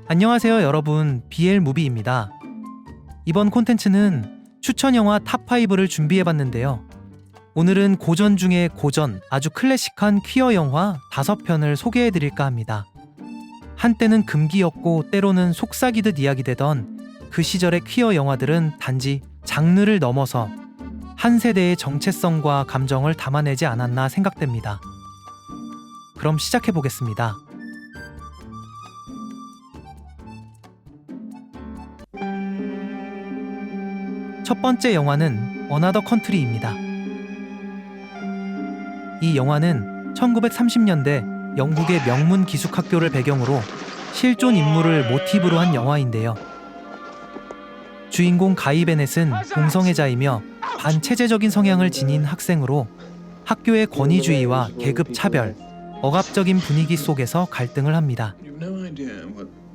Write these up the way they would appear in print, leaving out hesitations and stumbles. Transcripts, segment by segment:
안녕하세요 여러분, BL무비입니다. 이번 콘텐츠는 추천 영화 탑5를 준비해봤는데요. 오늘은 고전 중에 고전, 아주 클래식한 퀴어 영화 5편을 소개해드릴까 합니다. 한때는 금기였고 때로는 속삭이듯 이야기되던 그 시절의 퀴어 영화들은 단지 장르를 넘어서 한 세대의 정체성과 감정을 담아내지 않았나 생각됩니다. 그럼 시작해보겠습니다. 첫 번째 영화는 어나더 컨트리입니다. 이 영화는 1930년대 영국의 명문 기숙학교를 배경으로 실존 인물을 모티브로 한 영화인데요. 주인공 가이 베넷은 동성애자이며 반체제적인 성향을 지닌 학생으로 학교의 권위주의와 계급 차별, 억압적인 분위기 속에서 갈등을 합니다.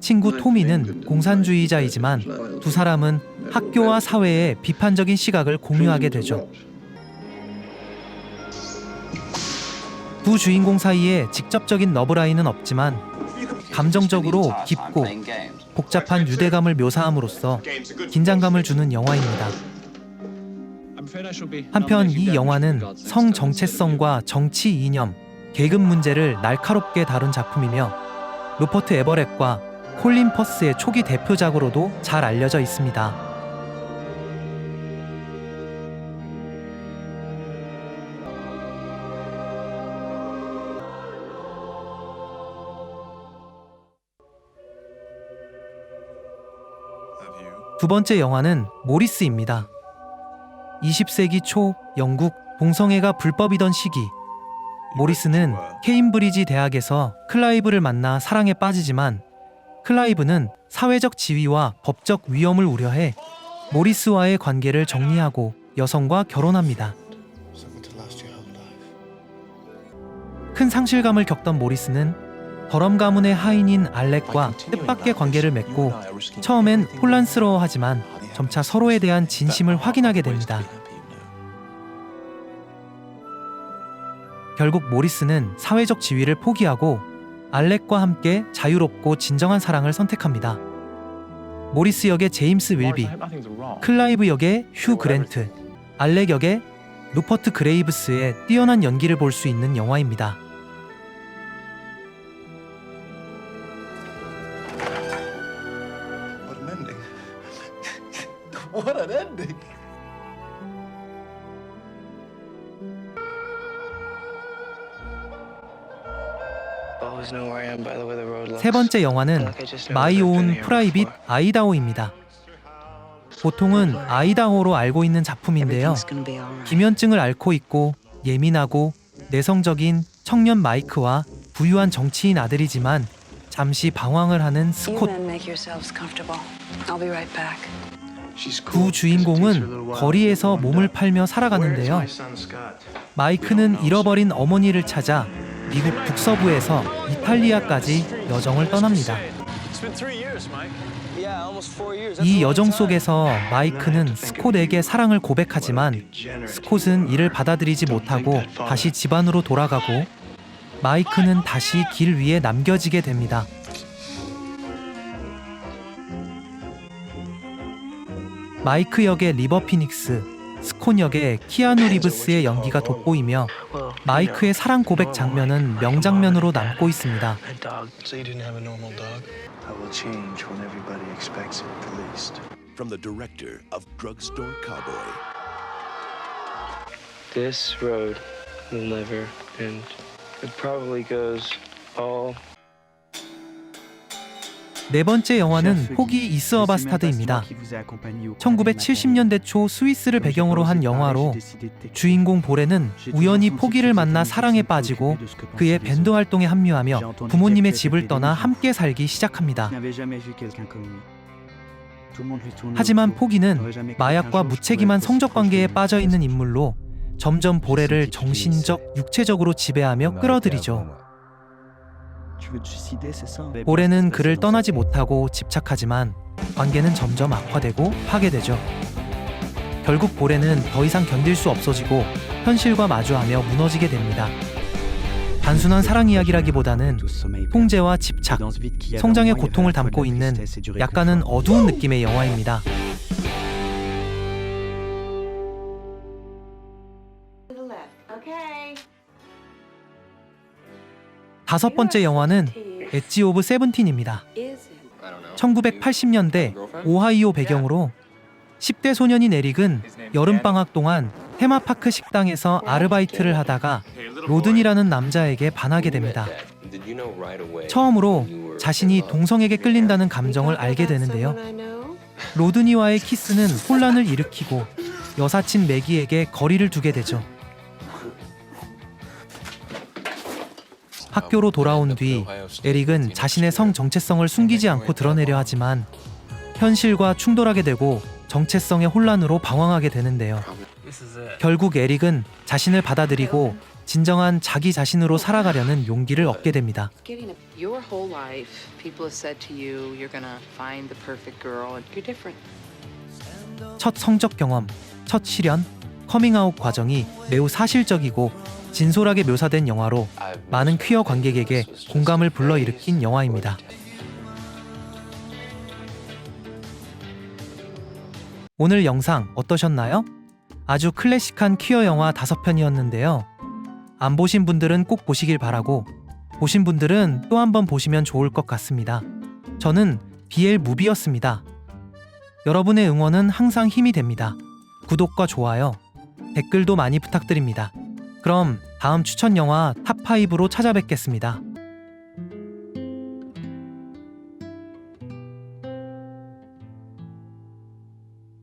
친구 토미는 공산주의자이지만 두 사람은 학교와 사회의 비판적인 시각을 공유하게 되죠. 두 주인공 사이에 직접적인 러브라인은 없지만 감정적으로 깊고 복잡한 유대감을 묘사함으로써 긴장감을 주는 영화입니다. 한편 이 영화는 성 정체성과 정치 이념, 계급 문제를 날카롭게 다룬 작품이며 루퍼트 에버렛과 콜린 퍼스의 초기 대표작으로도 잘 알려져 있습니다. 두 번째 영화는 모리스입니다. 20세기 초 영국 동성애가 불법이던 시기, 모리스는 케임브리지 대학에서 클라이브를 만나 사랑에 빠지지만 클라이브는 사회적 지위와 법적 위험을 우려해 모리스와의 관계를 정리하고 여성과 결혼합니다. 큰 상실감을 겪던 모리스는 더럼 가문의 하인인 알렉과 뜻밖의 관계를 맺고 처음엔 혼란스러워하지만 점차 서로에 대한 진심을 확인하게 됩니다. 결국 모리스는 사회적 지위를 포기하고 알렉과 함께 자유롭고 진정한 사랑을 선택합니다. 모리스 역의 제임스 윌비, 클라이브 역의 휴 그랜트, 알렉 역의 루퍼트 그레이브스의 뛰어난 연기를 볼 수 있는 영화입니다. What an ending! 세 번째 영화는 마이 온 프라이빗 아이다호입니다. 보통은 아이다호로 알고 있는 작품인데요. 기면증을 앓고 있고 예민하고 내성적인 청년 마이크와 부유한 정치인 아들이지만 잠시 방황을 하는 스콧. 두 주인공은 거리에서 몸을 팔며 살아가는데요. 마이크는 잃어버린 어머니를 찾아 미국 북서부에서 이탈리아까지 여정을 떠납니다. 이 여정 속에서 마이크는 스콧에게 사랑을 고백하지만 스콧은 이를 받아들이지 못하고 다시 집안으로 돌아가고 마이크는 다시 길 위에 남겨지게 됩니다. 마이크 역의 리버 피닉스, 스콧 역의 키아누 리브스의 연기가 돋보이며 마이크의 사랑 고백 장면은 명장면으로 남고 있습니다. From the director of Drugstore Cowboy. This road will never end. It probably goes all. 네 번째 영화는 포기 이스 어 바스타드입니다. 1970년대 초 스위스를 배경으로 한 영화로 주인공 보레는 우연히 포기를 만나 사랑에 빠지고 그의 밴드 활동에 합류하며 부모님의 집을 떠나 함께 살기 시작합니다. 하지만 포기는 마약과 무책임한 성적 관계에 빠져 있는 인물로 점점 보레를 정신적, 육체적으로 지배하며 끌어들이죠. 보레는 그를 떠나지 못하고 집착하지만 관계는 점점 악화되고 파괴되죠. 결국 보레는 더 이상 견딜 수 없어지고 현실과 마주하며 무너지게 됩니다. 단순한 사랑 이야기라기보다는 통제와 집착, 성장의 고통을 담고 있는 약간은 어두운 느낌의 영화입니다. 다섯 번째 영화는 엣지 오브 세븐틴입니다. 1980년대 오하이오 배경으로 10대 소년인 에릭은 여름방학 동안 테마파크 식당에서 아르바이트를 하다가 로든이라는 남자에게 반하게 됩니다. 처음으로 자신이 동성에게 끌린다는 감정을 알게 되는데요. 로든이와의 키스는 혼란을 일으키고 여사친 매기에게 거리를 두게 되죠. 학교로 돌아온 뒤 에릭은 자신의 성 정체성을 숨기지 않고 드러내려 하지만 현실과 충돌하게 되고 정체성의 혼란으로 방황하게 되는데요. 결국 에릭은 자신을 받아들이고 진정한 자기 자신으로 살아가려는 용기를 얻게 됩니다. Your whole life, people have said to you, you're gonna find the perfect girl, and you're different. 첫 성적 경험, 첫 실현, 커밍아웃 과정이 매우 사실적이고 진솔하게 묘사된 영화로 많은 퀴어 관객에게 공감을 불러일으킨 영화입니다. 오늘 영상 어떠셨나요? 아주 클래식한 퀴어 영화 5편이었는데요. 안 보신 분들은 꼭 보시길 바라고, 보신 분들은 또 한 번 보시면 좋을 것 같습니다. 저는 BL 무비였습니다. 여러분의 응원은 항상 힘이 됩니다. 구독과 좋아요, 댓글도 많이 부탁드립니다. 그럼 다음 추천 영화 탑5로 찾아뵙겠습니다.